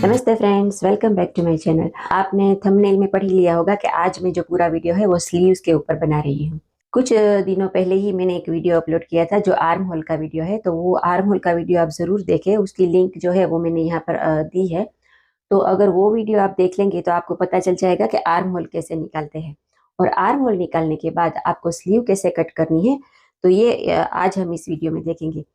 नमस्ते friends, welcome back to my channel. आपने thumbnail में पढ़ ही लिया होगा कि आज मैं जो पूरा वीडियो है वो स्लीव्स के ऊपर बना रही हूँ। कुछ दिनों पहले ही मैंने एक वीडियो अपलोड किया था जो आर्म होल का वीडियो है, तो वो आर्म होल का वीडियो आप ज़रूर देखें। उसकी लिंक जो है वो मैंने यहाँ पर दी है। तो अगर वो वीडियो आप देख लेंगे तो आपको पता चल जाएगा कि आर्म होल कैसे निकालते हैं। और आर्म होल निकालने के बाद आपको स्लीव कैसे कट करनी है, तो ये आज हम इस वीडियो में देखेंगे।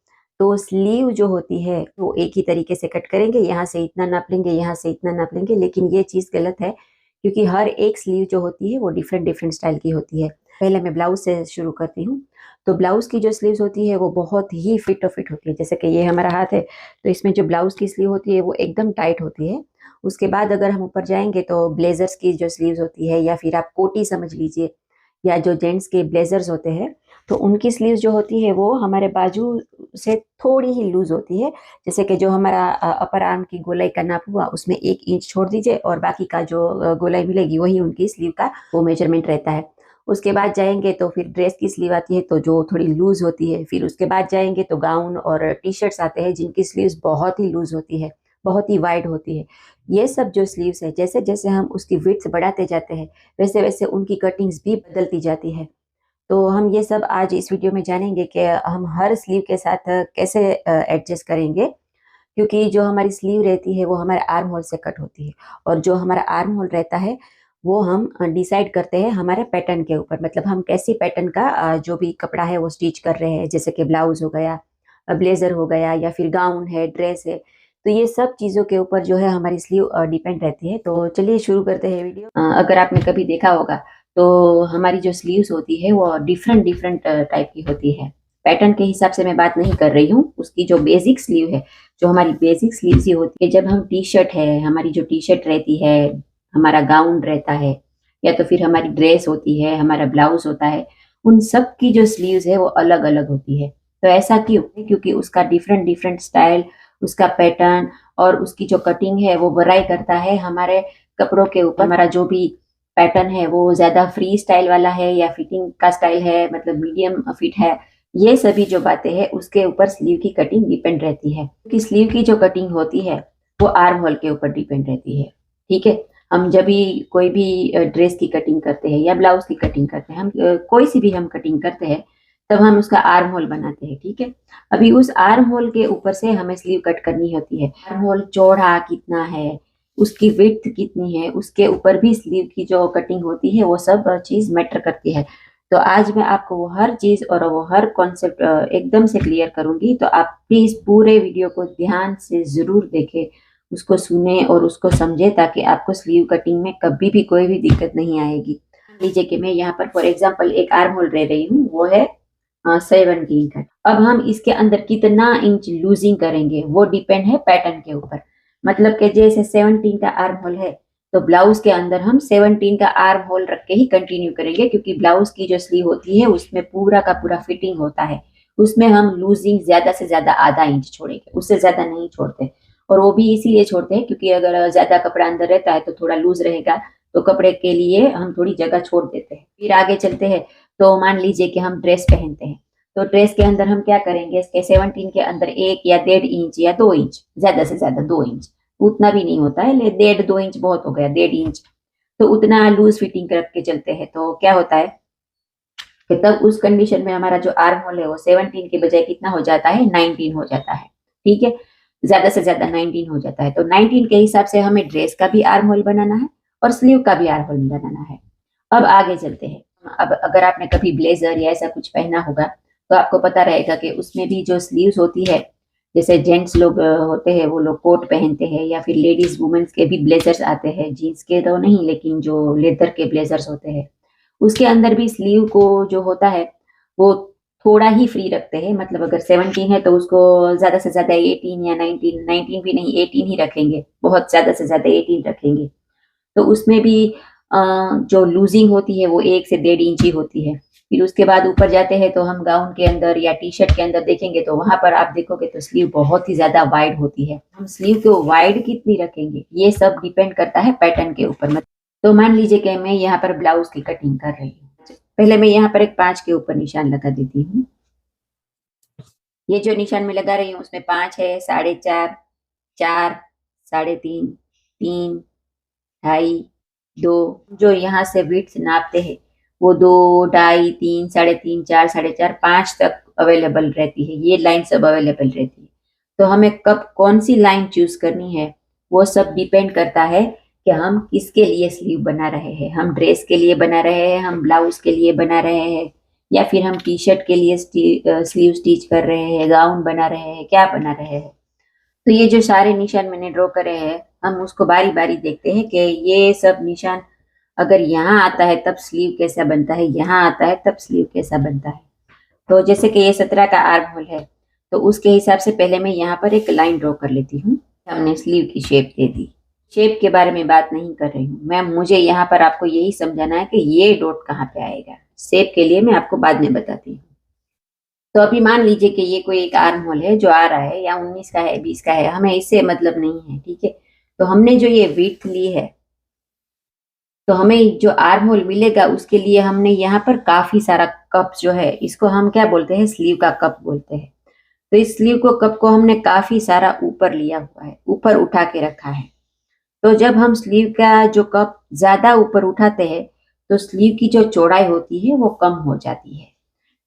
तो स्लीव जो होती है वो एक ही तरीके से कट करेंगे, यहाँ से इतना नाप लेंगे, यहाँ से इतना नाप लेंगे, लेकिन ये चीज़ गलत है क्योंकि हर एक स्लीव जो होती है वो डिफरेंट डिफरेंट स्टाइल की होती है। पहले मैं ब्लाउज से शुरू करती हूँ। तो ब्लाउज की जो स्लीव्स होती है वो बहुत ही फिट होती है। जैसे कि ये हमारा हाथ है, तो इसमें जो ब्लाउज की स्लीव होती है वो एकदम टाइट होती है। उसके बाद अगर हम ऊपर जाएंगे तो ब्लेजर्स की जो स्लीव्स होती है, या फिर आप कोटी समझ लीजिए, या जो जेंट्स के ब्लेजर्स होते हैं, तो उनकी स्लीव्स जो होती है वो हमारे बाजू से थोड़ी ही लूज होती है। जैसे कि जो हमारा अपर आर्म की गोलाई का नाप हुआ उसमें 1 इंच छोड़ दीजिए और बाकी का जो गोलाई मिलेगी वही उनकी स्लीव का वो मेजरमेंट रहता है। उसके बाद जाएंगे तो फिर ड्रेस की स्लीव आती है, तो जो थोड़ी लूज होती है। फिर उसके बाद जाएंगे तो गाउन और टी शर्ट्स आते हैं जिनकी स्लीव्स बहुत ही लूज होती है, बहुत ही वाइड होती है। ये सब जो स्लीव्स है, जैसे जैसे हम उसकी विड्थ बढ़ाते जाते हैं वैसे वैसे उनकी कटिंग्स भी बदलती जाती है। तो हम ये सब आज इस वीडियो में जानेंगे कि हम हर स्लीव के साथ कैसे एडजस्ट करेंगे, क्योंकि जो हमारी स्लीव रहती है वो हमारे आर्म होल से कट होती है। और जो हमारा आर्म होल रहता है वो हम डिसाइड करते हैं हमारे पैटर्न के ऊपर, मतलब हम कैसी पैटर्न का जो भी कपड़ा है वो स्टिच कर रहे हैं। जैसे कि ब्लाउज हो गया, ब्लेजर हो गया, या फिर गाउन है, ड्रेस है। तो ये सब चीज़ों के ऊपर जो है हमारी स्लीव डिपेंड रहती है। तो चलिए शुरू करते हैं वीडियो। अगर आपने कभी देखा होगा तो हमारी जो स्लीव्स होती है वो डिफरेंट डिफरेंट टाइप की होती है। पैटर्न के हिसाब से मैं बात नहीं कर रही हूँ, उसकी जो बेसिक स्लीव है, जो हमारी बेसिक स्लीव्स ही होती है। जब हम टी शर्ट है, हमारी जो टी शर्ट रहती है, हमारा गाउन रहता है, या तो फिर हमारी ड्रेस होती है, हमारा ब्लाउज होता है, उन सब की जो स्लीव्स है वो अलग अलग होती है। तो ऐसा क्यों? क्योंकि उसका डिफरेंट डिफरेंट स्टाइल, उसका पैटर्न और उसकी जो कटिंग है वो वराई करता है हमारे कपड़ों के ऊपर। हमारा जो भी पैटर्न है वो ज्यादा फ्री स्टाइल वाला है या फिटिंग का स्टाइल है, मतलब मीडियम फिट है, ये सभी जो बातें हैं उसके ऊपर स्लीव की कटिंग डिपेंड रहती है। क्योंकि स्लीव की जो कटिंग होती है वो आर्म होल के ऊपर डिपेंड रहती है। ठीक है। हम जब भी कोई भी ड्रेस की कटिंग करते हैं या ब्लाउज की कटिंग करते हैं, हम कोई सी भी हम कटिंग करते हैं, तब हम उसका आर्म होल बनाते हैं। ठीक है। अभी उस आर्म होल के ऊपर से हमें स्लीव कट करनी होती है। आर्म होल चौड़ा कितना है, उसकी विड्थ कितनी है, उसके ऊपर भी स्लीव की जो कटिंग होती है वो सब चीज मैटर करती है। तो आज मैं आपको वो हर चीज और वो हर कॉन्सेप्ट एकदम से क्लियर करूंगी। तो आप प्लीज पूरे वीडियो को ध्यान से जरूर देखें, उसको सुने और उसको समझे, ताकि आपको स्लीव कटिंग में कभी भी कोई भी दिक्कत नहीं आएगी। मान लीजिए कि मैं यहाँ पर फॉर एग्जाम्पल एक आर्म होल ले रही हूँ, वो है 17 का। अब हम इसके अंदर कितना इंच लूजिंग करेंगे वो डिपेंड है पैटर्न के ऊपर। मतलब कि जैसे 17 का आर्म होल है तो ब्लाउज के अंदर हम 17 का आर्म होल रख के ही कंटिन्यू करेंगे, क्योंकि ब्लाउज की जो स्लीव होती है उसमें पूरा का पूरा फिटिंग होता है। उसमें हम लूजिंग ज्यादा से ज्यादा आधा इंच छोड़ेंगे, उससे ज्यादा नहीं छोड़ते। और वो भी इसीलिए छोड़ते हैं क्योंकि अगर ज्यादा कपड़ा अंदर रहता है तो थोड़ा लूज रहेगा, तो कपड़े के लिए हम थोड़ी जगह छोड़ देते हैं। फिर आगे चलते हैं। तो मान लीजिए कि हम ड्रेस पहनते हैं, तो ड्रेस के अंदर हम क्या करेंगे, इसके 17 के अंदर 1 या 1.5 इंच या 2 इंच, ज्यादा से ज्यादा 2 इंच, उतना भी नहीं होता है, 1.5 2 इंच बहुत हो गया, 1.5 इंच, तो उतना लूज फिटिंग रख के चलते हैं। तो क्या होता है कि तब उस कंडीशन में हमारा जो आर्म होल है वो 17 के बजाय कितना हो जाता है, 19 हो जाता है। ठीक है। ज्यादा से ज्यादा 19 हो जाता है। तो 19 के हिसाब से हमें ड्रेस का भी आर्म होल बनाना है और स्लीव का भी आर्म होल बनाना है। अब आगे चलते हैं। अब अगर आपने कभी ब्लेजर या ऐसा कुछ पहना होगा तो आपको पता रहेगा कि उसमें भी जो स्लीव्स होती है, जैसे जेंट्स लोग होते हैं वो लोग कोट पहनते हैं, या फिर लेडीज वुमेन्स के भी ब्लेजर्स आते हैं, जीन्स के तो नहीं लेकिन जो लेदर के ब्लेजर्स होते हैं, उसके अंदर भी स्लीव को जो होता है वो थोड़ा ही फ्री रखते हैं। मतलब अगर 17 है तो उसको ज्यादा से ज्यादा 18 या 19, 19 भी नहीं 18 ही रखेंगे, बहुत ज्यादा से ज्यादा 18 रखेंगे। तो उसमें भी जो लूजिंग होती है वो 1 से 1.5 इंच ही होती है। फिर उसके बाद ऊपर जाते हैं तो हम गाउन के अंदर या टी शर्ट के अंदर देखेंगे तो वहां पर आप देखोगे तो स्लीव बहुत ही ज्यादा वाइड होती है। हम स्लीव को वाइड कितनी रखेंगे ये सब डिपेंड करता है पैटर्न के ऊपर। तो मान लीजिए कि मैं यहाँ पर ब्लाउज की कटिंग कर रही हूँ। पहले मैं यहाँ पर एक 5 के ऊपर निशान लगा देती हूँ। ये जो निशान मैं लगा रही हूँ उसमें 5 है, 4.5, 4, 3.5, 3, 2.5, 2, जो यहाँ से विड्थ नापते हैं वो 2, 2.5, 3, 3.5, 4, 4.5, 5 तक अवेलेबल रहती है। ये लाइन सब अवेलेबल रहती है। तो हमें कब कौन सी लाइन चूज करनी है वो सब डिपेंड करता है कि हम किसके लिए स्लीव बना रहे हैं। हम ड्रेस के लिए बना रहे हैं, हम ब्लाउज के लिए बना रहे हैं, या फिर हम टी शर्ट के लिए स्लीव स्टिच कर रहे हैं, गाउन बना रहे हैं, क्या बना रहे हैं। तो ये जो सारे निशान मैंने ड्रॉ करे हैं, हम उसको बारी बारी देखते हैं कि ये सब निशान अगर यहाँ आता है तब स्लीव कैसा बनता है, यहाँ आता है तब स्लीव कैसा बनता है। तो जैसे कि ये 17 का आर्म होल है, तो उसके हिसाब से पहले मैं यहाँ पर एक लाइन ड्रॉ कर लेती हूँ। हमने स्लीव की शेप दे दी। शेप के बारे में बात नहीं कर रही हूँ मैं, मुझे यहाँ पर आपको यही समझाना है कि ये डॉट कहाँ पे आएगा। शेप के लिए मैं आपको बाद में बताती हूँ। तो अभी मान लीजिए कि ये कोई एक आर्म होल है जो आ रहा है, या 19 का है, 20 का है, हमें इससे मतलब नहीं है, ठीक है। तो हमने जो ये विड्थ ली है, तो हमें जो आर्म होल मिलेगा उसके लिए हमने यहाँ पर काफी सारा कप जो है, इसको हम क्या बोलते हैं, स्लीव का कप बोलते हैं। तो इस स्लीव को कप को हमने काफी सारा ऊपर लिया हुआ है, ऊपर उठा के रखा है। तो जब हम स्लीव का जो कप ज्यादा ऊपर उठाते हैं तो स्लीव की जो चौड़ाई होती है वो कम हो जाती है,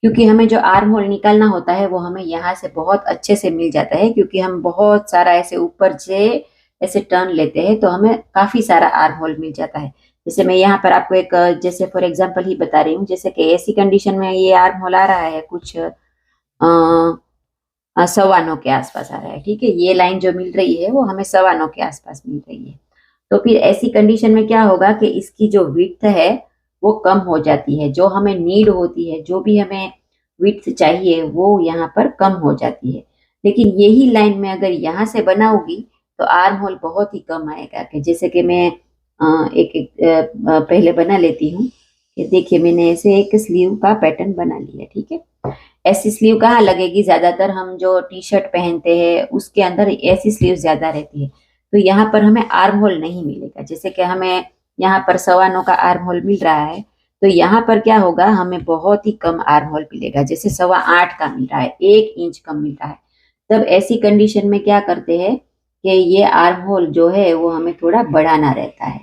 क्योंकि हमें जो आर्म होल निकालना होता है वो हमें यहाँ से बहुत अच्छे से मिल जाता है, क्योंकि हम बहुत सारा ऐसे ऊपर से ऐसे टर्न लेते हैं तो हमें काफी सारा आर्म होल मिल जाता है। जैसे मैं यहाँ पर आपको एक जैसे फॉर एग्जांपल ही बता रही हूँ, जैसे कि ऐसी कंडीशन में ये आर्म होल आ रहा है कुछ 9.25 के आसपास आ रहा है, ठीक है। ये लाइन जो मिल रही है वो हमें 9.25 के आसपास मिल रही है। तो फिर ऐसी कंडीशन में क्या होगा कि इसकी जो विड्थ है वो कम हो जाती है, जो हमें नीड होती है, जो भी हमें विड्थ चाहिए वो यहाँ पर कम हो जाती है। लेकिन यही लाइन में अगर यहाँ से बनाऊंगी तो आर्म होल बहुत ही कम आएगा। कि जैसे कि मैं पहले बना लेती हूँ कि देखिए मैंने ऐसे एक स्लीव का पैटर्न बना लिया, ठीक है। ऐसी स्लीव कहाँ लगेगी, ज्यादातर हम जो टी शर्ट पहनते हैं उसके अंदर ऐसी स्लीव ज्यादा रहती है। तो यहाँ पर हमें आर्म होल नहीं मिलेगा। जैसे कि हमें यहाँ पर 9.25 का आर्म होल मिल रहा है, तो यहाँ पर क्या होगा, हमें बहुत ही कम आर्म होल मिलेगा। जैसे 8.25 का मिल रहा है, 1 इंच कम मिल रहा है। तब ऐसी कंडीशन में क्या करते हैं कि ये आर्म होल जो है वो हमें थोड़ा बढ़ाना रहता है,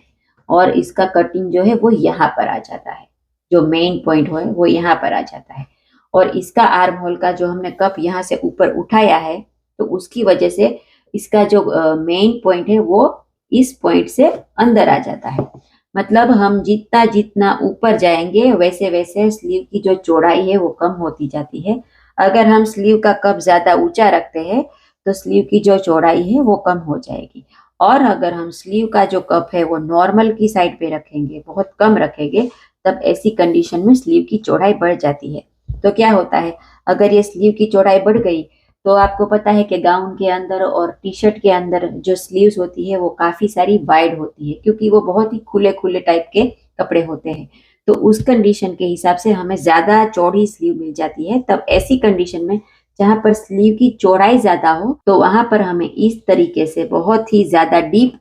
और इसका कटिंग जो है वो यहाँ पर आ जाता है। जो मेन पॉइंट है वो यहाँ पर आ जाता है, और इसका आर्म होल का जो हमने कप यहाँ से ऊपर उठाया है तो उसकी वजह से इसका जो मेन पॉइंट है वो इस पॉइंट से अंदर आ जाता है। मतलब हम जितना जितना ऊपर जाएंगे वैसे वैसे स्लीव की जो चौड़ाई है वो कम होती जाती है। अगर हम स्लीव का कप ज्यादा ऊंचा रखते हैं तो स्लीव की जो चौड़ाई है वो कम हो जाएगी, और अगर हम स्लीव का जो कप है वो नॉर्मल की साइड पे रखेंगे, बहुत कम रखेंगे, तब ऐसी कंडीशन में स्लीव की चौड़ाई बढ़ जाती है। तो क्या होता है, अगर ये स्लीव की चौड़ाई बढ़ गई तो आपको पता है कि गाउन के अंदर और टी शर्ट के अंदर जो स्लीव्स होती है वो काफी सारी वाइड होती है, क्योंकि वो बहुत ही खुले खुले टाइप के कपड़े होते हैं। तो उस कंडीशन के हिसाब से हमें ज्यादा चौड़ी स्लीव मिल जाती है। तब ऐसी कंडीशन में जहां पर स्लीव की चौड़ाई ज्यादा हो तो वहां पर हमें इस तरीके से बहुत ही ज्यादा डीप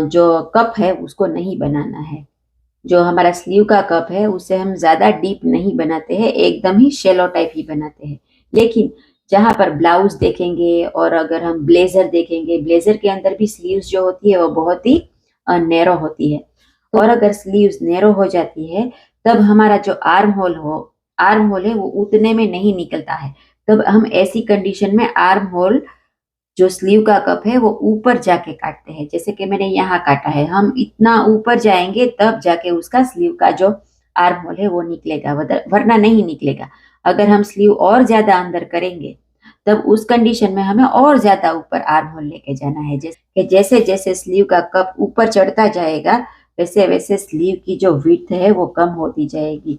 जो कप है उसको नहीं बनाना है। जो हमारा स्लीव का कप है उसे हम ज्यादा डीप नहीं बनाते हैं, एकदम ही शेलो टाइप ही बनाते हैं। लेकिन जहां पर ब्लाउज देखेंगे और अगर हम ब्लेजर देखेंगे, ब्लेजर के अंदर भी स्लीव्स जो होती है वो बहुत ही नैरो होती है, और अगर स्लीव्स नैरो हो जाती है तब हमारा जो आर्म होल है वो उतने में नहीं निकलता है। तब हम ऐसी कंडीशन में आर्म होल जो स्लीव का कप है वो ऊपर जाके काटते हैं। जैसे कि मैंने यहाँ काटा है, हम इतना ऊपर जाएंगे तब जाके उसका स्लीव का जो आर्म होल है वो निकलेगा, वरना नहीं निकलेगा। अगर हम स्लीव और ज्यादा अंदर करेंगे तब उस कंडीशन में हमें और ज्यादा ऊपर आर्म होल लेके जाना है। जैसे जैसे स्लीव का कप ऊपर चढ़ता जाएगा वैसे वैसे स्लीव की जो विड्थ है वो कम होती जाएगी।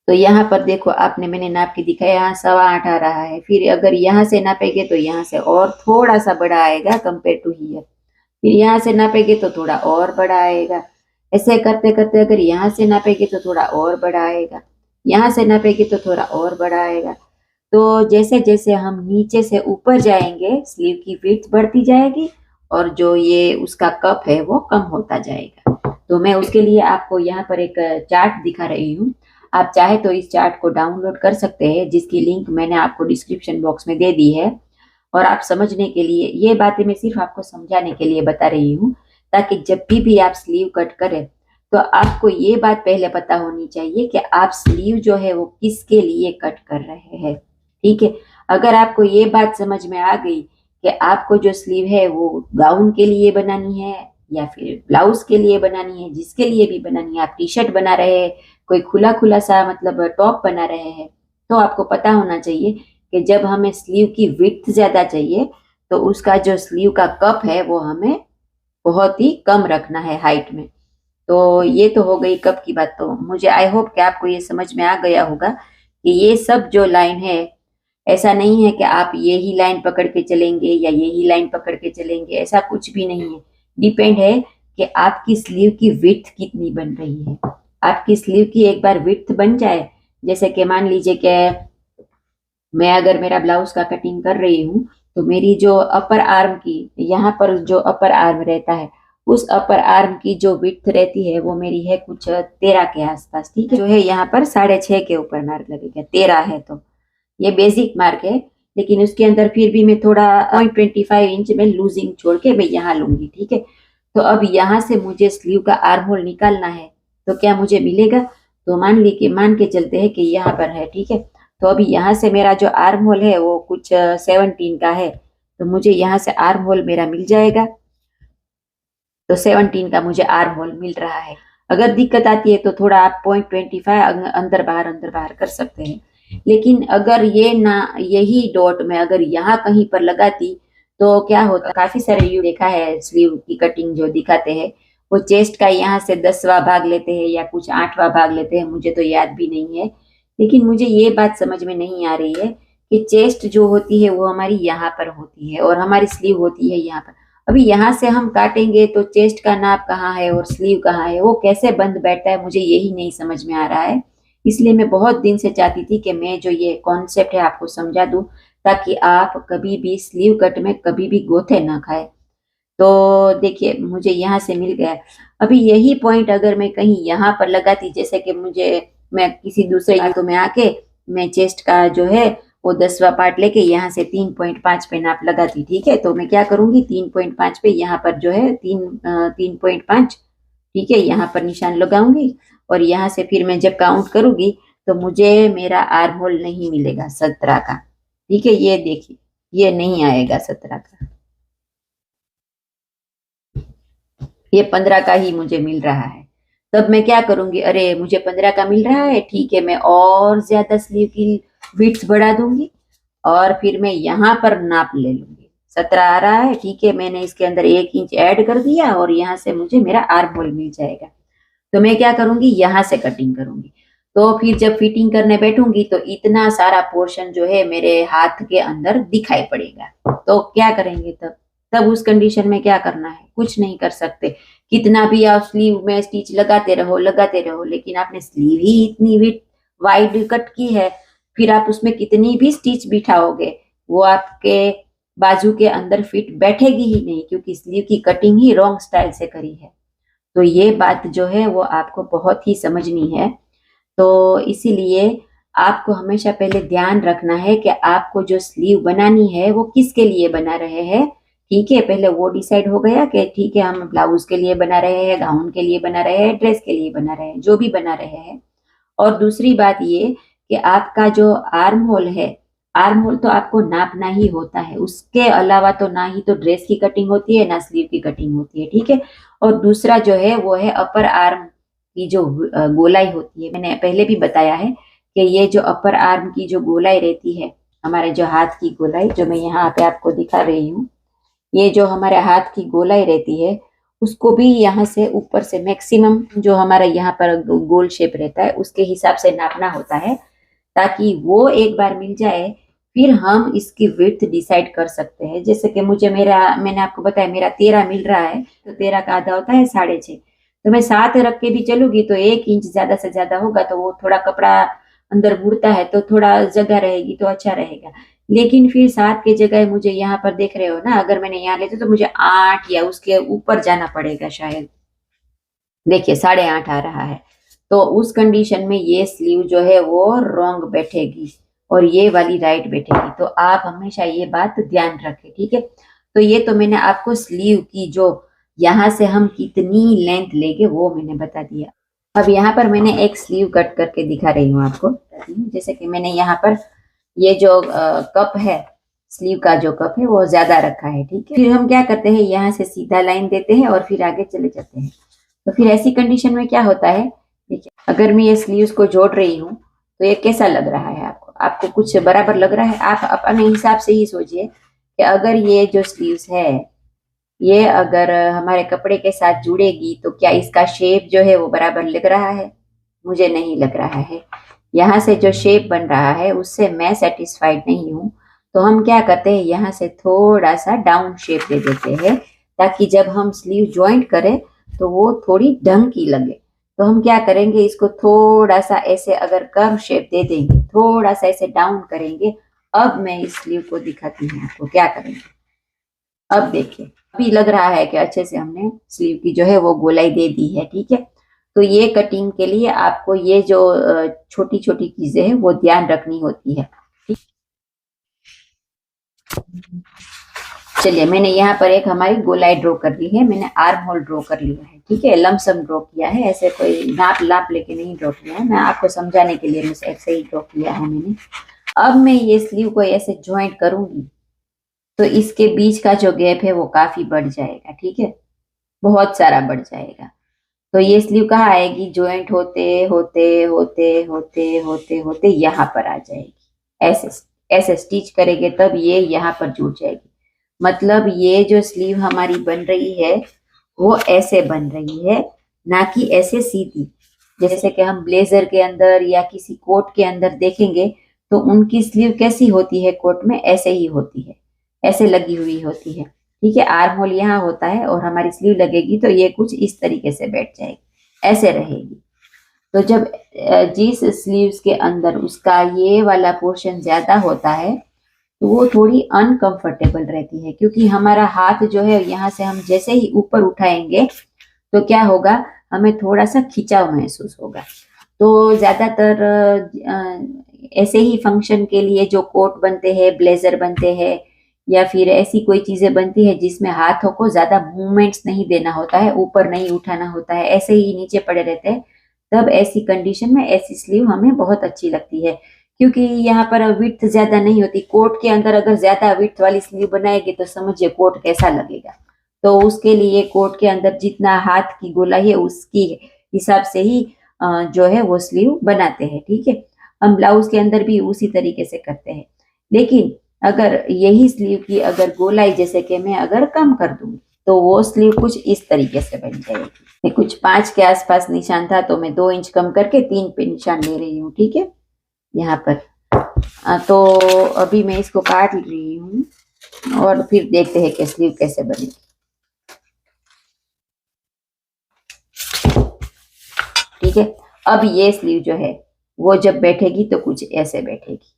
तो यहाँ पर देखो आपने मैंने नाप के दिखाया, यहाँ 8.25 आ रहा है। फिर अगर यहाँ से नापेंगे तो यहाँ से और थोड़ा सा बड़ा आएगा कंपेयर टू हियर। फिर यहाँ से नापेंगे तो थोड़ा और बड़ा आएगा। ऐसे करते करते अगर यहाँ से नापेंगे तो थोड़ा और बड़ा आएगा, यहाँ से नापेंगे तो थोड़ा और बड़ा आएगा। तो जैसे जैसे हम नीचे से ऊपर जाएंगे स्लीव की विड्थ बढ़ती जाएगी, और जो ये उसका कप है वो कम होता जाएगा। तो मैं उसके लिए आपको यहाँ पर एक चार्ट दिखा रही हूँ। आप चाहे तो इस चार्ट को डाउनलोड कर सकते हैं, जिसकी लिंक मैंने आपको डिस्क्रिप्शन बॉक्स में दे दी है। और आप समझने के लिए ये बातें मैं सिर्फ आपको समझाने के लिए बता रही हूँ, ताकि जब भी आप स्लीव कट करें तो आपको ये बात पहले पता होनी चाहिए कि आप स्लीव जो है वो किसके लिए कट कर रहे हैं। ठीक है, अगर आपको ये बात समझ में आ गई कि आपको जो स्लीव है वो गाउन के लिए बनानी है या फिर ब्लाउज के लिए बनानी है, जिसके लिए भी बनानी है, आप टी शर्ट बना रहे हैं, कोई खुला खुला सा मतलब टॉप बना रहे हैं, तो आपको पता होना चाहिए कि जब हमें स्लीव की विड्थ ज्यादा चाहिए तो उसका जो स्लीव का कप है वो हमें बहुत ही कम रखना है हाइट में। तो ये तो हो गई कप की बात। तो मुझे आई होप कि आपको ये समझ में आ गया होगा कि ये सब जो लाइन है, ऐसा नहीं है कि आप यही लाइन पकड़ के चलेंगे या यही लाइन पकड़ के चलेंगे, ऐसा कुछ भी नहीं है। डिपेंड है कि आपकी स्लीव की विड्थ कितनी बन रही है। आपकी स्लीव की एक बार विड्थ बन जाए, जैसे कि मान लीजिए कि मैं अगर मेरा ब्लाउज का कटिंग कर रही हूँ तो मेरी जो अपर आर्म की, यहाँ पर जो अपर आर्म रहता है, उस अपर आर्म की जो विड्थ रहती है वो मेरी है कुछ 13 के आसपास। ठीक है, जो है यहाँ पर 6.5 के ऊपर मार्क लगेगा, 13 है तो ये बेसिक मार्क है। लेकिन उसके अंदर फिर भी मैं थोड़ा 0.25 इंच में लूजिंग छोड़ के मैं यहाँ लूंगी। ठीक है, तो अब यहाँ से मुझे स्लीव का आर्म होल निकालना है, तो क्या मुझे मिलेगा? तो मान के चलते हैं कि यहाँ पर है। ठीक है, तो अभी यहाँ से मेरा जो आर्म होल है वो कुछ 17 का है, तो मुझे यहाँ से आर्म होल मेरा मिल जाएगा। तो 17 का मुझे आर्म होल मिल रहा है। अगर दिक्कत आती है तो थोड़ा आप 0.25 अंदर बाहर कर सकते हैं। लेकिन अगर ये ना, यही डॉट में अगर यहाँ कहीं पर लगाती तो क्या होता, काफी सारे यू देखा है स्लीव की कटिंग जो दिखाते हैं, वो चेस्ट का यहाँ से 10वां भाग लेते हैं या कुछ 8वां भाग लेते हैं, मुझे तो याद भी नहीं है। लेकिन मुझे ये बात समझ में नहीं आ रही है कि चेस्ट जो होती है वो हमारी यहाँ पर होती है और हमारी स्लीव होती है यहाँ पर। अभी यहाँ से हम काटेंगे तो चेस्ट का नाप कहाँ है और स्लीव कहाँ है, वो कैसे बंद बैठता है, मुझे यही नहीं समझ में आ रहा है। इसलिए मैं बहुत दिन से चाहती थी कि मैं जो ये कॉन्सेप्ट है आपको समझा दूं, ताकि आप कभी भी स्लीव कट में कभी भी गोथे ना खाए। तो देखिए मुझे यहाँ से मिल गया। अभी यही पॉइंट अगर मैं कहीं यहाँ पर लगाती, जैसे कि मैं किसी दूसरे तो में आके मैं चेस्ट का जो है वो 10वां पार्ट लेके यहाँ से 3.5 पे नाप लगाती। ठीक है, तो मैं क्या करूंगी, 3.5 पे यहाँ पर जो है 3.5, ठीक है, यहाँ पर निशान लगाऊंगी और यहाँ से फिर मैं जब काउंट करूंगी तो मुझे मेरा आर्म होल नहीं मिलेगा 17 का। ठीक है, ये देखिए ये नहीं आएगा 17 का, ये 15 का ही मुझे मिल रहा है। तब मैं क्या करूंगी, अरे मुझे 15 का मिल रहा है, ठीक है, मैं और ज्यादा स्लीव की विड्थ बढ़ा दूंगी और फिर मैं यहाँ पर नाप ले लूंगी। 17 आ रहा है, ठीक है, मैंने इसके अंदर 1 इंच ऐड कर दिया और यहाँ से मुझे मेरा आर्म होल मिल जाएगा। तो मैं क्या करूंगी, यहाँ से कटिंग करूंगी। तो फिर जब फिटिंग करने बैठूंगी तो इतना सारा पोर्शन जो है मेरे हाथ के अंदर दिखाई पड़ेगा। तो क्या करेंगे तब? तब उस कंडीशन में क्या करना है, कुछ नहीं कर सकते। कितना भी आप स्लीव में स्टिच लगाते रहो, लेकिन आपने स्लीव ही इतनी वाइड कट की है, फिर आप उसमें कितनी भी स्टिच बिठाओगे वो आपके बाजू के अंदर फिट बैठेगी ही नहीं, क्योंकि स्लीव की कटिंग ही रॉन्ग स्टाइल से करी है। तो ये बात जो है वो आपको बहुत ही समझनी है। तो इसीलिए आपको हमेशा पहले ध्यान रखना है कि आपको जो स्लीव बनानी है वो किसके लिए बना रहे हैं। ठीक है, पहले वो डिसाइड हो गया कि ठीक है हम ब्लाउज के लिए बना रहे हैं, गाउन के लिए बना रहे हैं, ड्रेस के लिए बना रहे हैं, जो भी बना रहे हैं। और दूसरी बात ये कि आपका जो आर्म होल है, आर्म होल तो आपको नापना ही होता है, उसके अलावा तो ना ही तो ड्रेस की कटिंग होती है ना स्लीव की कटिंग होती है। ठीक है, और दूसरा जो है वो है अपर आर्म की जो गोलाई होती है। मैंने पहले भी बताया है कि ये जो अपर आर्म की जो गोलाई रहती है, हमारे जो हाथ की गोलाई जो मैं यहाँ पे आपको दिखा रही हूँ, ये जो हमारे हाथ की गोलाई रहती है उसको भी यहाँ से ऊपर से मैक्सिमम जो हमारा यहाँ पर गोल शेप रहता है उसके हिसाब से नापना होता है, ताकि वो एक बार मिल जाए फिर हम इसकी विड्थ डिसाइड कर सकते हैं। जैसे कि मैंने आपको बताया मेरा 13 मिल रहा है, तो 13 का आधा होता है 6.5, तो मैं 7 रख के भी चलूंगी तो 1 इंच ज्यादा से ज्यादा होगा, तो वो थोड़ा कपड़ा अंदर मुड़ता है तो थोड़ा जगह रहेगी तो अच्छा रहेगा। लेकिन फिर 7 की जगह मुझे यहाँ पर देख रहे हो ना, अगर मैंने यहाँ लेते तो मुझे 8 या उसके ऊपर जाना पड़ेगा शायद। देखिए 8.5 आ रहा है, तो उस कंडीशन में ये स्लीव जो है वो रॉन्ग बैठेगी और ये वाली राइट बैठेगी। तो आप हमेशा ये बात ध्यान रखें, ठीक है। तो ये तो मैंने आपको स्लीव की जो यहाँ से हम कितनी लेंथ लेंगे वो मैंने बता दिया। अब यहाँ पर मैंने एक स्लीव कट करके दिखा रही हूँ आपको। जैसे कि मैंने यहाँ पर ये जो कप है, स्लीव का जो कप है वो ज्यादा रखा है, ठीक है। फिर हम क्या करते हैं, यहाँ से सीधा लाइन देते हैं और फिर आगे चले जाते हैं। तो फिर ऐसी कंडीशन में क्या होता है, देखिए अगर मैं ये स्लीव्स को जोड़ रही हूँ तो ये कैसा लग रहा है आपको, आपको कुछ बराबर लग रहा है? आप अपने हिसाब से ही सोचिए कि अगर ये जो स्लीव्स है ये अगर हमारे कपड़े के साथ जुड़ेगी तो क्या इसका शेप जो है वो बराबर लग रहा है? मुझे नहीं लग रहा है। यहाँ से जो शेप बन रहा है उससे मैं सेटिस्फाइड नहीं हूँ। तो हम क्या करते हैं, यहाँ से थोड़ा सा डाउन शेप दे देते हैं ताकि जब हम स्लीव ज्वाइंट करें तो वो थोड़ी ढंग की लगे। तो हम क्या करेंगे, इसको थोड़ा सा ऐसे अगर कर्व शेप दे देंगे, थोड़ा सा ऐसे डाउन करेंगे। अब मैं इस स्लीव को दिखाती हूँ आपको क्या करेंगे। अब देखिए, अभी लग रहा है कि अच्छे से हमने स्लीव की जो है वो गोलाई दे दी है, ठीक है। तो ये कटिंग के लिए आपको ये जो छोटी छोटी चीजें हैं वो ध्यान रखनी होती है, ठीक। चलिए, मैंने यहाँ पर एक हमारी गोलाई ड्रॉ कर ली है, मैंने आर्म होल ड्रॉ कर लिया है, ठीक है। लमसम ड्रॉ किया है, ऐसे कोई नाप लाप लेके नहीं ड्रॉ किया है, मैं आपको समझाने के लिए मुझे ऐसे ही ड्रॉ किया है मैंने। अब मैं ये स्लीव को ऐसे ज्वाइंट करूंगी तो इसके बीच का जो गैप है वो काफी बढ़ जाएगा, ठीक है, बहुत सारा बढ़ जाएगा। तो ये स्लीव कहाँ आएगी, ज्वाइंट होते होते होते होते होते होते यहाँ पर आ जाएगी। ऐसे ऐसे स्टिच करेंगे तब ये यहाँ पर जुड़ जाएगी। मतलब ये जो स्लीव हमारी बन रही है वो ऐसे बन रही है, ना कि ऐसे सीधी। जैसे कि हम ब्लेजर के अंदर या किसी कोट के अंदर देखेंगे तो उनकी स्लीव कैसी होती है, कोट में ऐसे ही होती है, ऐसे लगी हुई होती है, ठीक है। आर्म होल यहाँ होता है और हमारी स्लीव लगेगी तो ये कुछ इस तरीके से बैठ जाएगी, ऐसे रहेगी। तो जब जिस स्लीव्स के अंदर उसका ये वाला पोर्शन ज्यादा होता है तो वो थोड़ी अनकंफर्टेबल रहती है, क्योंकि हमारा हाथ जो है यहाँ से हम जैसे ही ऊपर उठाएंगे तो क्या होगा, हमें थोड़ा सा खिंचाव महसूस होगा। तो ज्यादातर ऐसे ही फंक्शन के लिए जो कोट बनते हैं, ब्लेजर बनते हैं या फिर ऐसी कोई चीजें बनती है जिसमें हाथों को ज्यादा मूवमेंट्स नहीं देना होता है, ऊपर नहीं उठाना होता है, ऐसे ही नीचे पड़े रहते हैं, तब ऐसी कंडीशन में ऐसी स्लीव हमें बहुत अच्छी लगती है, क्योंकि यहाँ पर विड्थ ज्यादा नहीं होती। कोट के अंदर अगर ज्यादा विड्थ वाली स्लीव बनाएगी तो समझिए कोट कैसा लगेगा। तो उसके लिए कोट के अंदर जितना हाथ की गोलाई है उसकी हिसाब से ही जो है वो स्लीव बनाते हैं, ठीक है। हम ब्लाउज के अंदर भी उसी तरीके से करते हैं। लेकिन अगर यही स्लीव की अगर गोलाई जैसे कि मैं अगर कम कर दूंगी तो वो स्लीव कुछ इस तरीके से बन जाएगी। मैं कुछ 5 के आसपास निशान था तो मैं 2 इंच कम करके 3 पे निशान ले रही हूँ, ठीक है, यहाँ पर। तो अभी मैं इसको काट रही हूँ और फिर देखते हैं कि स्लीव कैसे बनेगी। ठीक है, अब ये स्लीव जो है वो जब बैठेगी तो कुछ ऐसे बैठेगी,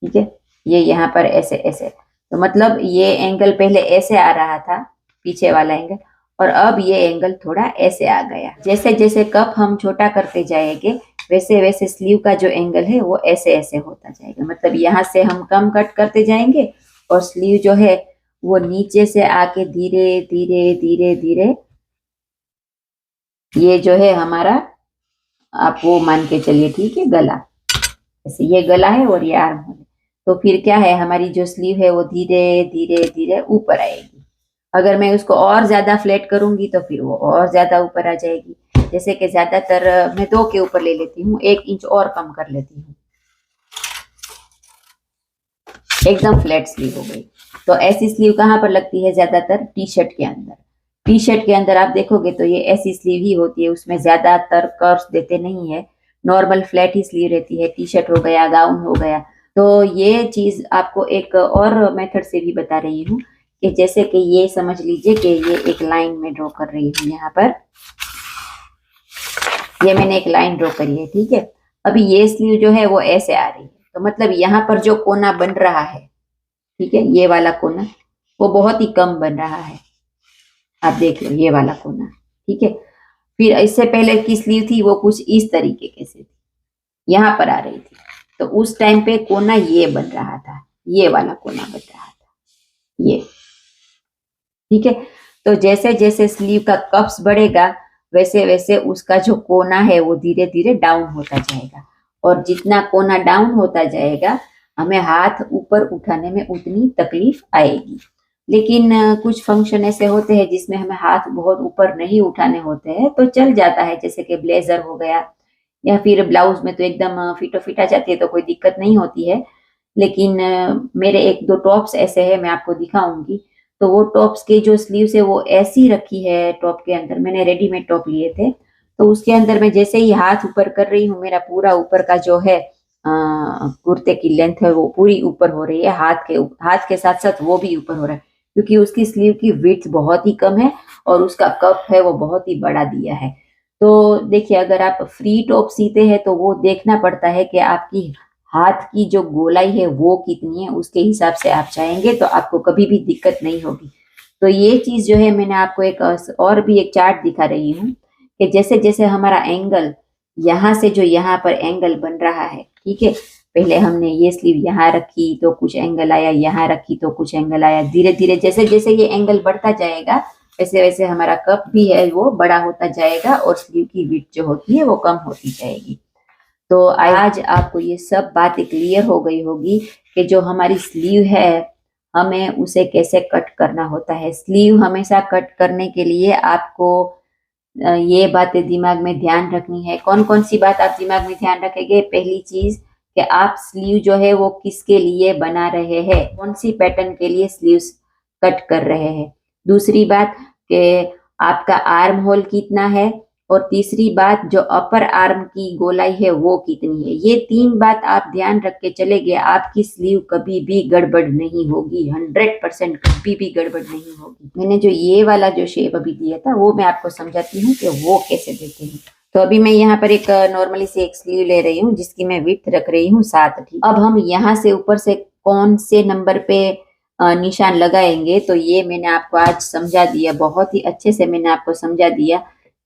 ठीक है। ये यहाँ पर ऐसे ऐसे, तो मतलब ये एंगल पहले ऐसे आ रहा था, पीछे वाला एंगल, और अब ये एंगल थोड़ा ऐसे आ गया। जैसे जैसे कप हम छोटा करते जाएंगे वैसे वैसे स्लीव का जो एंगल है वो ऐसे ऐसे होता जाएगा। मतलब यहाँ से हम कम कट करते जाएंगे और स्लीव जो है वो नीचे से आके धीरे धीरे धीरे धीरे ये जो है हमारा, आप वो मान के चलिए, ठीक है, गला, जैसे ये गला है और ये आर्म होल है। तो फिर क्या है, हमारी जो स्लीव है वो धीरे धीरे धीरे ऊपर आएगी। अगर मैं उसको और ज्यादा फ्लैट करूंगी तो फिर वो और ज्यादा ऊपर आ जाएगी। जैसे कि ज्यादातर मैं 2 के ऊपर ले लेती हूँ, 1 इंच और कम कर लेती हूँ, एकदम फ्लैट स्लीव हो गई। तो ऐसी स्लीव कहाँ पर लगती है, ज्यादातर टी शर्ट के अंदर। टी शर्ट के अंदर आप देखोगे तो ये ऐसी स्लीव ही होती है, उसमें ज्यादातर कर्व्स देते नहीं है, नॉर्मल फ्लैट ही स्लीव रहती है। टी शर्ट हो गया, गाउन हो गया। तो ये चीज आपको एक और मेथड से भी बता रही हूँ कि जैसे कि ये समझ लीजिए कि ये एक लाइन में ड्रॉ कर रही हूँ, यहाँ पर ये मैंने एक लाइन ड्रॉ करी है, ठीक है। अभी ये स्लीव जो है वो ऐसे आ रही है, तो मतलब यहाँ पर जो कोना बन रहा है, ठीक है, ये वाला कोना वो बहुत ही कम बन रहा है। आप देख लो ये वाला कोना, ठीक है। फिर इससे पहले की स्लीव थी वो कुछ इस तरीके के से थी, यहाँ पर आ रही थी, तो उस टाइम पे कोना ये बन रहा था, ये वाला कोना बन रहा था, ये। ठीक है, तो जैसे जैसे स्लीव का कप्स बढ़ेगा वैसे वैसे उसका जो कोना है वो धीरे धीरे डाउन होता जाएगा, और जितना कोना डाउन होता जाएगा हमें हाथ ऊपर उठाने में उतनी तकलीफ आएगी। लेकिन कुछ फंक्शन ऐसे होते हैं जिसमें हमें हाथ बहुत ऊपर नहीं उठाने होते हैं तो चल जाता है, जैसे कि ब्लेजर हो गया या फिर ब्लाउज में तो एकदम फिटो फिट आ जाती है तो कोई दिक्कत नहीं होती है। लेकिन मेरे एक दो टॉप्स ऐसे हैं, मैं आपको दिखाऊंगी। तो वो टॉप्स के जो स्लीव्स है वो ऐसी रखी है, टॉप के अंदर मैंने रेडीमेड टॉप लिए थे, तो उसके अंदर मैं जैसे ही हाथ ऊपर कर रही हूँ मेरा पूरा ऊपर का जो है कुर्ते की लेंथ है वो पूरी ऊपर हो रही है, हाथ के साथ साथ वो भी ऊपर हो रहा है, क्योंकि उसकी स्लीव की विड्थ बहुत ही कम है और उसका कप है वो बहुत ही बड़ा दिया है। तो देखिए, अगर आप फ्री टॉप सीते हैं तो वो देखना पड़ता है कि आपकी हाथ की जो गोलाई है वो कितनी है, उसके हिसाब से आप चाहेंगे तो आपको कभी भी दिक्कत नहीं होगी। तो ये चीज जो है मैंने आपको एक और भी एक चार्ट दिखा रही हूँ कि जैसे जैसे हमारा एंगल यहाँ से जो यहाँ पर एंगल बन रहा है, ठीक है, पहले हमने ये स्लीव यहाँ रखी तो कुछ एंगल आया, यहाँ रखी तो कुछ एंगल आया, धीरे धीरे जैसे जैसे ये एंगल बढ़ता जाएगा वैसे वैसे हमारा कप भी है वो बड़ा होता जाएगा और स्लीव की विड्थ जो होती है वो कम होती जाएगी। तो आज आपको ये सब बातें क्लियर हो गई होगी कि जो हमारी स्लीव है हमें उसे कैसे कट करना होता है। स्लीव हमेशा कट करने के लिए आपको ये बातें दिमाग में ध्यान रखनी है। कौन कौन सी बात आप दिमाग में ध्यान रखेंगे? पहली चीज कि आप स्लीव जो है वो किसके लिए बना रहे हैं, कौन सी पैटर्न के लिए स्लीव्स कट कर रहे हैं। दूसरी बात कि आपका आर्म होल कितना है, और तीसरी बात जो अपर आर्म की गोलाई है वो कितनी है। ये तीन बात आप ध्यान रख के चलेंगे, आपकी स्लीव कभी भी गड़बड़ नहीं होगी, 100% कभी भी गड़बड़ नहीं होगी। मैंने जो ये वाला जो शेप अभी दिया था वो मैं आपको समझाती हूँ कि वो कैसे देते हैं। तो अभी मैं यहाँ पर एक नॉर्मली से एक स्लीव ले रही हूँ जिसकी मैं विड्थ रख रही हूँ 7। ठीक, अब हम यहाँ से ऊपर से कौन से नंबर पे निशान लगाएंगे तो ये मैंने आपको आज समझा दिया, बहुत ही अच्छे से मैंने आपको समझा दिया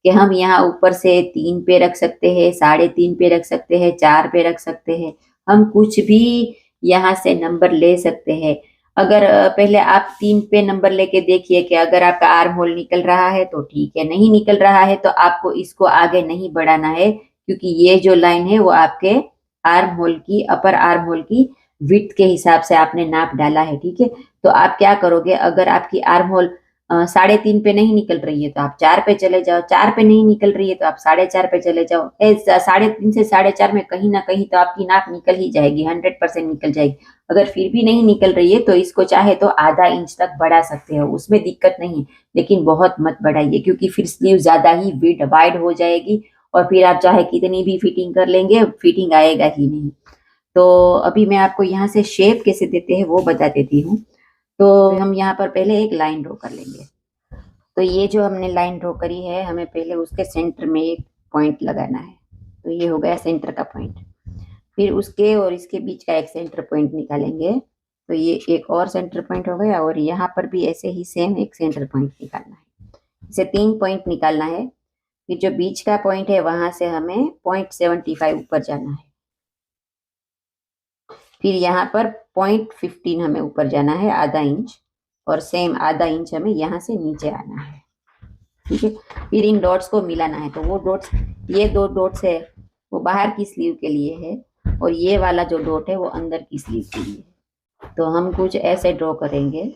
कि हम यहाँ ऊपर से 3 पे रख सकते हैं, 3.5 पे रख सकते हैं, 4 पे रख सकते हैं, हम कुछ भी यहाँ से नंबर ले सकते हैं। अगर पहले आप 3 पे नंबर लेके देखिए कि अगर आपका आर्म होल निकल रहा है तो ठीक है, नहीं निकल रहा है तो आपको इसको आगे नहीं बढ़ाना है, क्योंकि ये जो लाइन है वो आपके आर्म होल की, अपर आर्म होल की विड्थ के हिसाब से आपने नाप डाला है। ठीक है, तो आप क्या करोगे, अगर आपकी आर्म होल 3.5 पे नहीं निकल रही है तो आप 4 पे चले जाओ, 4 पे नहीं निकल रही है तो आप 4.5 पे चले जाओ। 3.5 से 4.5 में कहीं ना कहीं तो आपकी नाप निकल ही जाएगी, 100% निकल जाएगी। अगर फिर भी नहीं निकल रही है तो इसको चाहे तो आधा इंच तक बढ़ा सकते हो, उसमें दिक्कत नहीं, लेकिन बहुत मत बढ़ाइए क्योंकि फिर स्लीव ज्यादा ही वाइड हो जाएगी और फिर आप चाहे कितनी भी फिटिंग कर लेंगे फिटिंग आएगा ही नहीं। तो अभी मैं आपको यहाँ से शेप कैसे देते हैं वो बता देती हूँ। तो हम यहाँ पर पहले एक लाइन ड्रॉ कर लेंगे। तो ये जो हमने लाइन ड्रॉ करी है हमें पहले उसके सेंटर में एक पॉइंट लगाना है, तो ये हो गया सेंटर का पॉइंट। फिर उसके और इसके बीच का एक सेंटर पॉइंट निकालेंगे, तो ये एक और सेंटर पॉइंट हो गया, और यहाँ पर भी ऐसे ही सेम एक सेंटर पॉइंट निकालना है। इसे 3 पॉइंट निकालना है। फिर जो बीच का पॉइंट है वहां से हमें 0.75 ऊपर जाना है। फिर यहाँ पर 0.15 हमें ऊपर जाना है, आधा इंच, और सेम आधा इंच हमें यहाँ से नीचे आना है। ठीक है, फिर इन डॉट्स को मिलाना है। तो वो डॉट्स, ये 2 डॉट्स है वो बाहर की स्लीव के लिए है, और ये वाला जो डॉट है वो अंदर की स्लीव के लिए है। तो हम कुछ ऐसे ड्रॉ करेंगे।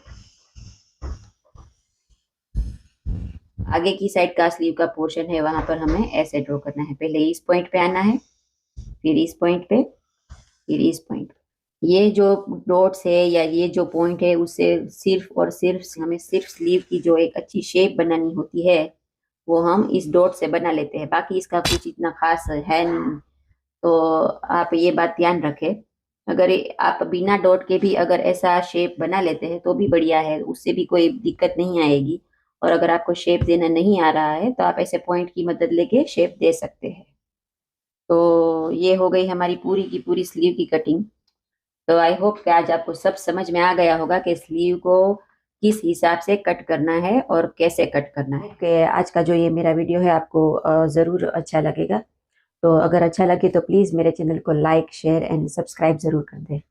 आगे की साइड का स्लीव का पोर्शन है वहां पर हमें ऐसे ड्रॉ करना है। पहले इस पॉइंट पे आना है, फिर इस पॉइंट पे, फिर इस पॉइंट पे। ये जो डॉट्स है या ये जो पॉइंट है उससे सिर्फ और सिर्फ हमें सिर्फ स्लीव की जो एक अच्छी शेप बनानी होती है वो हम इस डॉट से बना लेते हैं, बाकी इसका कुछ इतना खास है नहीं। तो आप ये बात ध्यान रखें, अगर आप बिना डॉट के भी अगर ऐसा शेप बना लेते हैं तो भी बढ़िया है, उससे भी कोई दिक्कत नहीं आएगी। और अगर आपको शेप देना नहीं आ रहा है तो आप ऐसे पॉइंट की मदद लेके शेप दे सकते हैं। तो ये हो गई हमारी पूरी की पूरी स्लीव की कटिंग। तो आई होप कि आज आपको सब समझ में आ गया होगा कि स्लीव को किस हिसाब से कट करना है और कैसे कट करना है। कि आज का जो ये मेरा वीडियो है आपको ज़रूर अच्छा लगेगा। तो अगर अच्छा लगे तो प्लीज़ मेरे चैनल को लाइक शेयर एंड सब्सक्राइब ज़रूर कर दें।